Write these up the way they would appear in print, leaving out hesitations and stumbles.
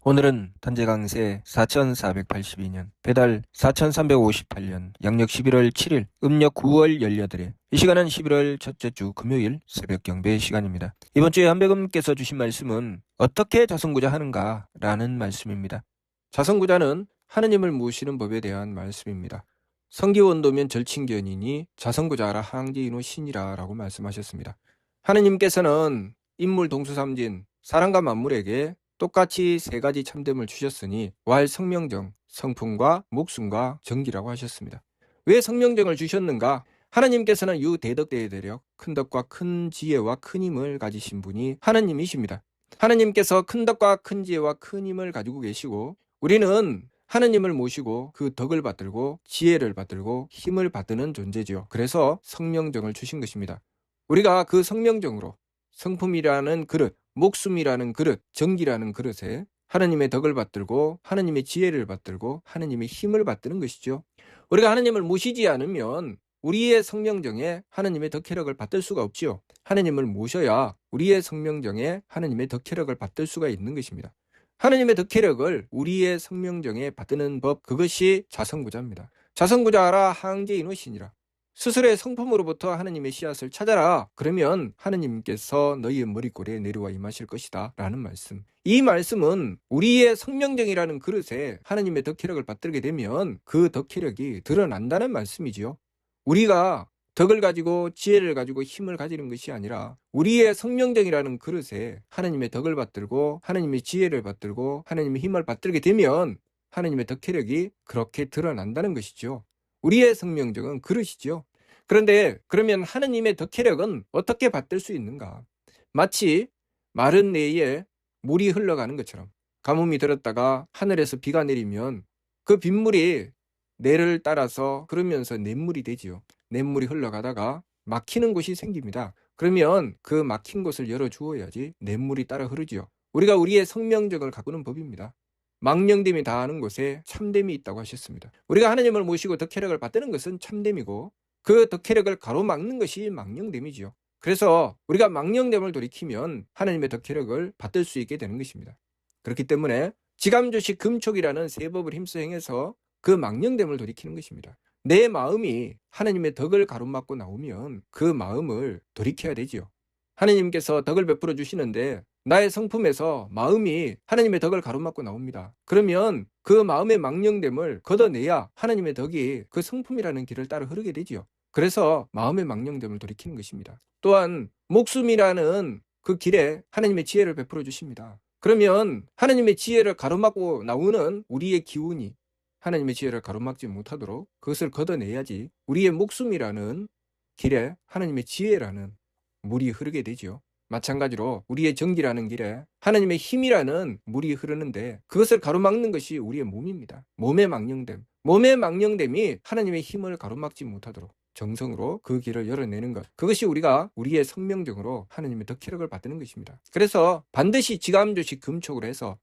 오늘은 단재강세 4482년, 배달 4358년, 양력 11월 7일, 음력 9월 18일. 이 시간은 11월 첫째 주 금요일 새벽 경배 시간입니다. 이번 주에 한배금께서 주신 말씀은 어떻게 자선구자 하는가 라는 말씀입니다. 자선구자는 하느님을 모시는 법에 대한 말씀입니다. 성기원도면 절친견이니 자선구자하라 항제인후 신이라 라고 말씀하셨습니다. 하느님께서는 인물 동수삼진, 사람과 만물에게 똑같이 세 가지 참됨을 주셨으니 왈 성명정, 성품과 목숨과 정기라고 하셨습니다. 왜 성명정을 주셨는가? 하나님께서는 유대덕대의 대력, 큰 덕과 큰 지혜와 큰 힘을 가지신 분이 하나님이십니다. 하나님께서 큰 덕과 큰 지혜와 큰 힘을 가지고 계시고 우리는 하나님을 모시고 그 덕을 받들고 지혜를 받들고 힘을 받드는 존재죠. 그래서 성명정을 주신 것입니다. 우리가 그 성명정으로 성품이라는 그릇, 목숨이라는 그릇, 정기라는 그릇에 하나님의 덕을 받들고 하나님의 지혜를 받들고 하나님의 힘을 받드는 것이죠. 우리가 하나님을 모시지 않으면 우리의 성명정에 하나님의 덕혜력을 받들 수가 없지요. 하나님을 모셔야 우리의 성명정에 하나님의 덕혜력을 받들 수가 있는 것입니다. 하나님의 덕혜력을 우리의 성명정에 받드는 법, 그것이 자선구자입니다. 자선구자하라 항제인후 신이라. 스스로의 성품으로부터 하나님의 씨앗을 찾아라. 그러면 하나님께서 너희의 머리꼬리에 내려와 임하실 것이다 라는 말씀. 이 말씀은 우리의 성명정이라는 그릇에 하나님의 덕혜력을 받들게 되면 그 덕혜력이 드러난다는 말씀이지요. 우리가 덕을 가지고 지혜를 가지고 힘을 가지는 것이 아니라 우리의 성명정이라는 그릇에 하나님의 덕을 받들고 하나님의 지혜를 받들고 하나님의 힘을 받들게 되면 하나님의 덕혜력이 그렇게 드러난다는 것이죠. 우리의 성명정은 그릇이죠. 그런데 그러면 하나님의 덕혜력은 어떻게 받들 수 있는가? 마치 마른 내에 물이 흘러가는 것처럼 가뭄이 들었다가 하늘에서 비가 내리면 그 빗물이 내를 따라서 그러면서 냇물이 되지요. 냇물이 흘러가다가 막히는 곳이 생깁니다. 그러면 그 막힌 곳을 열어주어야지 냇물이 따라 흐르지요. 우리가 우리의 성명정을 가꾸는 법입니다. 망령됨이 다하는 곳에 참됨이 있다고 하셨습니다. 우리가 하나님을 모시고 덕혜력을 받드는 것은 참됨이고 그 덕혜력을 가로막는 것이 망령됨이지요. 그래서 우리가 망령됨을 돌이키면 하나님의 덕혜력을 받들 수 있게 되는 것입니다. 그렇기 때문에 지감조식 금촉이라는 세법을 힘써 행해서 그 망령됨을 돌이키는 것입니다. 내 마음이 하나님의 덕을 가로막고 나오면 그 마음을 돌이켜야 되지요. 하나님께서 덕을 베풀어 주시는데 나의 성품에서 마음이 하나님의 덕을 가로막고 나옵니다. 그러면 그 마음의 망령됨을 걷어내야 하나님의 덕이 그 성품이라는 길을 따라 흐르게 되지요. 그래서 마음의 망령됨을 돌이키는 것입니다. 또한 목숨이라는 그 길에 하나님의 지혜를 베풀어 주십니다. 그러면 하나님의 지혜를 가로막고 나오는 우리의 기운이 하나님의 지혜를 가로막지 못하도록 그것을 걷어내야지 우리의 목숨이라는 길에 하나님의 지혜라는 물이 흐르게 되죠. 마찬가지로 우리의 정기라는 길에 하나님의 힘이라는 물이 흐르는데 그것을 가로막는 것이 우리의 몸입니다. 몸의 망령됨. 몸의 망령됨이 하나님의 힘을 가로막지 못하도록 정성으로 그 길을 열어내는 것. 그것이 우리가 우리의 성명정으로 하나님의 덕혜력을 받는 것입니다. 그래서 반드시 지감조식 금촉으로 해서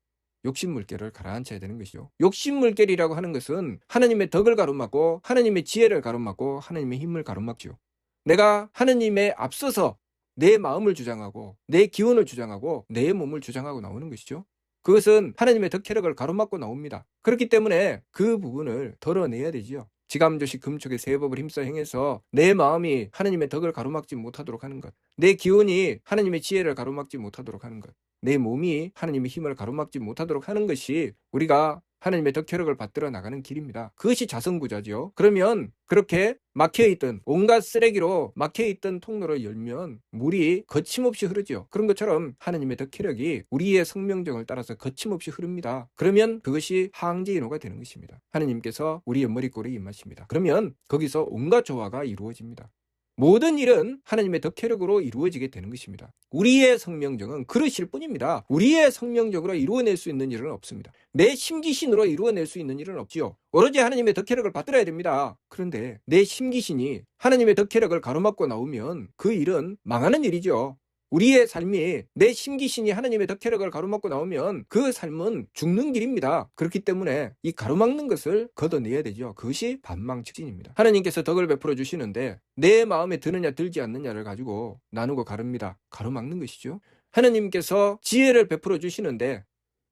욕심물결을 가라앉혀야 되는 것이죠. 욕심물결이라고 하는 것은 하나님의 덕을 가로막고 하나님의 지혜를 가로막고 하나님의 힘을 가로막죠. 내가 하나님에 앞서서 내 마음을 주장하고 내 기운을 주장하고 내 몸을 주장하고 나오는 것이죠. 그것은 하나님의 덕혜력을 가로막고 나옵니다. 그렇기 때문에 그 부분을 덜어내야 되지요. 지감조식 금촉의 세법을 힘써 행해서 내 마음이 하나님의 덕을 가로막지 못하도록 하는 것, 내 기운이 하나님의 지혜를 가로막지 못하도록 하는 것, 내 몸이 하나님의 힘을 가로막지 못하도록 하는 것이 우리가 하나님의 덕혜력을 받들어 나가는 길입니다. 그것이 자선구자죠. 그러면 그렇게 막혀있던 온갖 쓰레기로 막혀있던 통로를 열면 물이 거침없이 흐르죠. 그런 것처럼 하나님의 덕혜력이 우리의 성명정을 따라서 거침없이 흐릅니다. 그러면 그것이 항제인후가 되는 것입니다. 하나님께서 우리의 머리꼬리에 임하십니다. 그러면 거기서 온갖 조화가 이루어집니다. 모든 일은 하나님의 덕혜력으로 이루어지게 되는 것입니다. 우리의 성명정은 그릇일 뿐입니다. 우리의 성명적으로 이루어낼 수 있는 일은 없습니다. 내 심기신으로 이루어낼 수 있는 일은 없지요. 오로지 하나님의 덕혜력을 받들어야 됩니다. 그런데 내 심기신이 하나님의 덕혜력을 가로막고 나오면 그 일은 망하는 일이죠. 우리의 삶이 내 심기신이 하나님의 덕혜력을 가로막고 나오면 그 삶은 죽는 길입니다. 그렇기 때문에 이 가로막는 것을 걷어내야 되죠. 그것이 반망측진입니다. 하나님께서 덕을 베풀어 주시는데 내 마음에 드느냐 들지 않느냐를 가지고 나누고 가릅니다. 가로막는 것이죠. 하나님께서 지혜를 베풀어 주시는데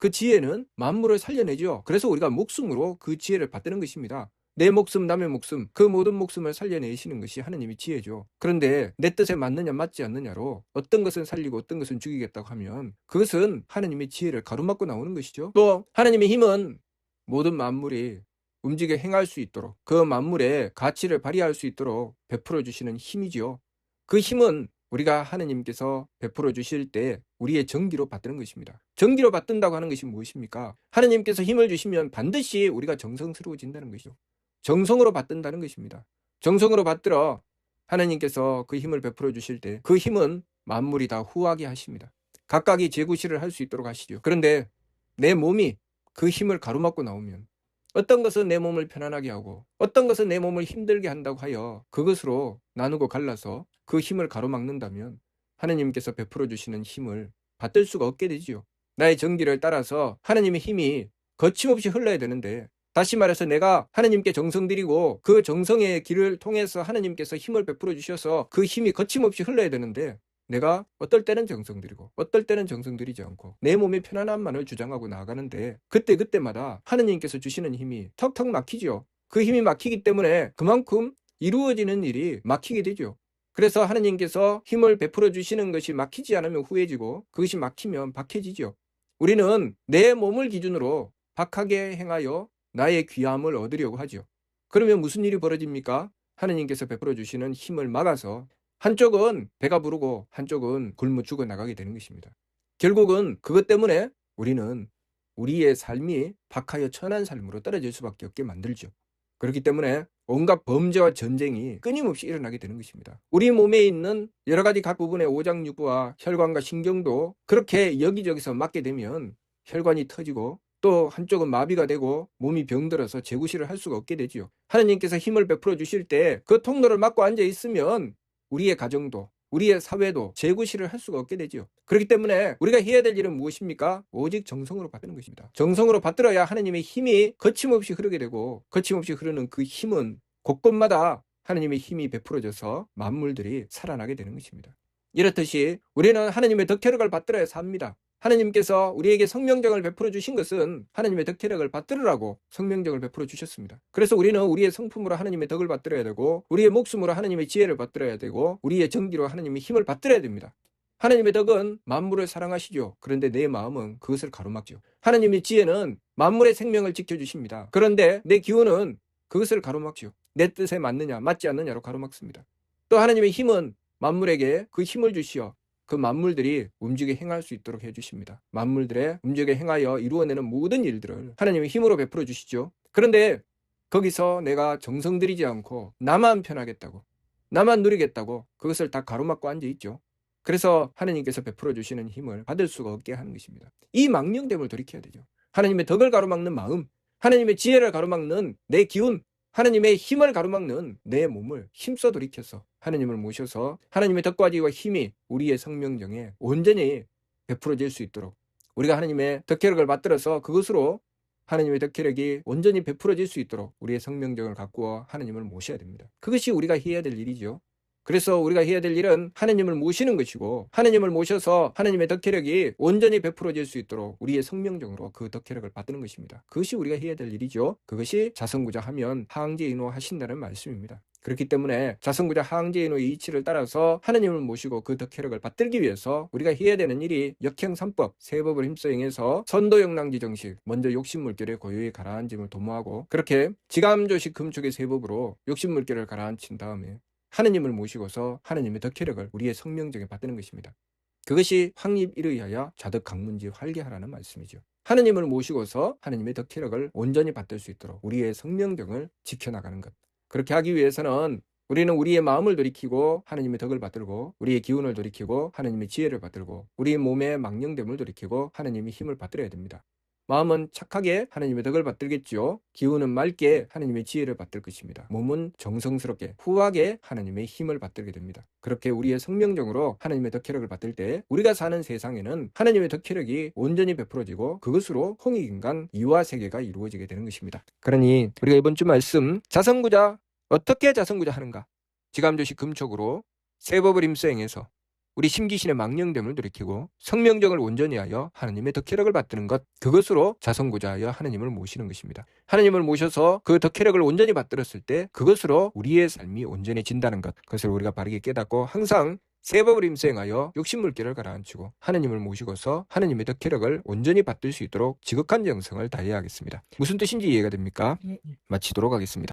그 지혜는 만물을 살려내죠. 그래서 우리가 목숨으로 그 지혜를 받드는 것입니다. 내 목숨, 남의 목숨, 그 모든 목숨을 살려내시는 것이 하나님의 지혜죠. 그런데 내 뜻에 맞느냐 맞지 않느냐로 어떤 것은 살리고 어떤 것은 죽이겠다고 하면 그것은 하나님의 지혜를 가로막고 나오는 것이죠. 또 하나님의 힘은 모든 만물이 움직여 행할 수 있도록 그 만물의 가치를 발휘할 수 있도록 베풀어 주시는 힘이죠. 그 힘은 우리가 하나님께서 베풀어 주실 때 우리의 정기로 받드는 것입니다. 정기로 받든다고 하는 것이 무엇입니까? 하나님께서 힘을 주시면 반드시 우리가 정성스러워진다는 것이죠. 정성으로 받든다는 것입니다. 정성으로 받들어 하나님께서 그 힘을 베풀어 주실 때 그 힘은 만물이 다 후하게 하십니다. 각각이 제구실을 할 수 있도록 하시죠. 그런데 내 몸이 그 힘을 가로막고 나오면 어떤 것은 내 몸을 편안하게 하고 어떤 것은 내 몸을 힘들게 한다고 하여 그것으로 나누고 갈라서 그 힘을 가로막는다면 하나님께서 베풀어 주시는 힘을 받들 수가 없게 되지요. 나의 정기를 따라서 하나님의 힘이 거침없이 흘러야 되는데, 다시 말해서 내가 하나님께 정성 들이고 그 정성의 길을 통해서 하나님께서 힘을 베풀어 주셔서 그 힘이 거침없이 흘러야 되는데, 내가 어떨 때는 정성 들이고 어떨 때는 정성 들이지 않고 내 몸의 편안함만을 주장하고 나아가는데 그때마다 하나님께서 주시는 힘이 턱턱 막히죠. 그 힘이 막히기 때문에 그만큼 이루어지는 일이 막히게 되죠. 그래서 하나님께서 힘을 베풀어 주시는 것이 막히지 않으면 후해지고 그것이 막히면 박해지죠. 우리는 내 몸을 기준으로 박하게 행하여 나의 귀함을 얻으려고 하죠. 그러면 무슨 일이 벌어집니까? 하나님께서 베풀어 주시는 힘을 막아서 한쪽은 배가 부르고 한쪽은 굶어 죽어 나가게 되는 것입니다. 결국은 그것 때문에 우리는 우리의 삶이 박하여 천한 삶으로 떨어질 수밖에 없게 만들죠. 그렇기 때문에 온갖 범죄와 전쟁이 끊임없이 일어나게 되는 것입니다. 우리 몸에 있는 여러 가지 각 부분의 오장육부와 혈관과 신경도 그렇게 여기저기서 맞게 되면 혈관이 터지고 또 한쪽은 마비가 되고 몸이 병들어서 재구실을 할 수가 없게 되지요. 하나님께서 힘을 베풀어 주실 때 그 통로를 막고 앉아 있으면 우리의 가정도 우리의 사회도 재구실을 할 수가 없게 되지요. 그렇기 때문에 우리가 해야 될 일은 무엇입니까? 오직 정성으로 받드는 것입니다. 정성으로 받들어야 하나님의 힘이 거침없이 흐르게 되고 거침없이 흐르는 그 힘은 곳곳마다 하나님의 힘이 베풀어져서 만물들이 살아나게 되는 것입니다. 이렇듯이 우리는 하나님의 덕혜력을 받들어야 삽니다. 하나님께서 우리에게 성명정을 베풀어 주신 것은 하나님의 덕혜력을 받들으라고 성명정을 베풀어 주셨습니다. 그래서 우리는 우리의 성품으로 하나님의 덕을 받들어야 되고 우리의 목숨으로 하나님의 지혜를 받들어야 되고 우리의 정기로 하나님의 힘을 받들어야 됩니다. 하나님의 덕은 만물을 사랑하시죠. 그런데 내 마음은 그것을 가로막죠. 하나님의 지혜는 만물의 생명을 지켜주십니다. 그런데 내 기운은 그것을 가로막죠. 내 뜻에 맞느냐 맞지 않느냐로 가로막습니다. 또 하나님의 힘은 만물에게 그 힘을 주시어 그 만물들이 움직여 행할 수 있도록 해주십니다. 만물들의 움직여 행하여 이루어내는 모든 일들을 하나님의 힘으로 베풀어 주시죠. 그런데 거기서 내가 정성 들이지 않고 나만 편하겠다고 나만 누리겠다고 그것을 다 가로막고 앉아있죠. 그래서 하나님께서 베풀어 주시는 힘을 받을 수가 없게 하는 것입니다. 이 망령됨을 돌이켜야 되죠. 하나님의 덕을 가로막는 마음, 하나님의 지혜를 가로막는 내 기운, 하나님의 힘을 가로막는 내 몸을 힘써 돌이켜서 하나님을 모셔서 하나님의 덕과 지혜와 힘이 우리의 성명정에 온전히 베풀어질 수 있도록 우리가 하나님의 덕혜력을 받들어서 그것으로 하나님의 덕혜력이 온전히 베풀어질 수 있도록 우리의 성명정을 가꾸어 하나님을 모셔야 됩니다. 그것이 우리가 해야 될 일이죠. 그래서 우리가 해야 될 일은 하나님을 모시는 것이고 하나님을 모셔서 하나님의 덕혜력이 온전히 베풀어질 수 있도록 우리의 성명정으로 그 덕혜력을 받드는 것입니다. 그것이 우리가 해야 될 일이죠. 그것이 자성구자하면 하응제인호 하신다는 말씀입니다. 그렇기 때문에 자성구자 하응제인호의 이치를 따라서 하나님을 모시고 그 덕혜력을 받들기 위해서 우리가 해야 되는 일이 역행삼법, 세법을 힘써 행해서 선도영랑지 정식, 먼저 욕심물결에 고요히 가라앉음을 도모하고 그렇게 지감조식 금축의 세법으로 욕심물결을 가라앉힌 다음에 하나님을 모시고서 하나님의 덕혜력을 우리의 성명정에 받드는 것입니다. 그것이 확립일의하여 자덕강문지 활개하라는 말씀이죠. 하나님을 모시고서 하나님의 덕혜력을 온전히 받들 수 있도록 우리의 성명정을 지켜나가는 것. 그렇게 하기 위해서는 우리는 우리의 마음을 돌이키고 하나님의 덕을 받들고 우리의 기운을 돌이키고 하나님의 지혜를 받들고 우리의 몸의 망령됨을 돌이키고 하나님의 힘을 받들어야 됩니다. 마음은 착하게 하나님의 덕을 받들겠지요. 기운은 맑게 하나님의 지혜를 받들 것입니다. 몸은 정성스럽게 후하게 하나님의 힘을 받들게 됩니다. 그렇게 우리의 성명정으로 하나님의 덕혜력을 받들 때 우리가 사는 세상에는 하나님의 덕혜력이 온전히 베풀어지고 그것으로 홍익인간 이화세계가 이루어지게 되는 것입니다. 그러니 우리가 이번 주 말씀 자성구자 어떻게 자성구자 하는가? 지감조식 금촉으로 세법을 힘써 행해서 우리 심기신의 망령됨을 돌이키고 성명정을 온전히 하여 하느님의 덕혜력을 받드는 것, 그것으로 자성고자하여 하느님을 모시는 것입니다. 하느님을 모셔서 그 덕혜력을 온전히 받들었을 때 그것으로 우리의 삶이 온전해진다는 것, 그것을 우리가 바르게 깨닫고 항상 세 법을 임수행하여 욕심물기를 가라앉히고 하느님을 모시고서 하느님의 덕혜력을 온전히 받들 수 있도록 지극한 정성을 다해야 하겠습니다. 무슨 뜻인지 이해가 됩니까? 마치도록 하겠습니다.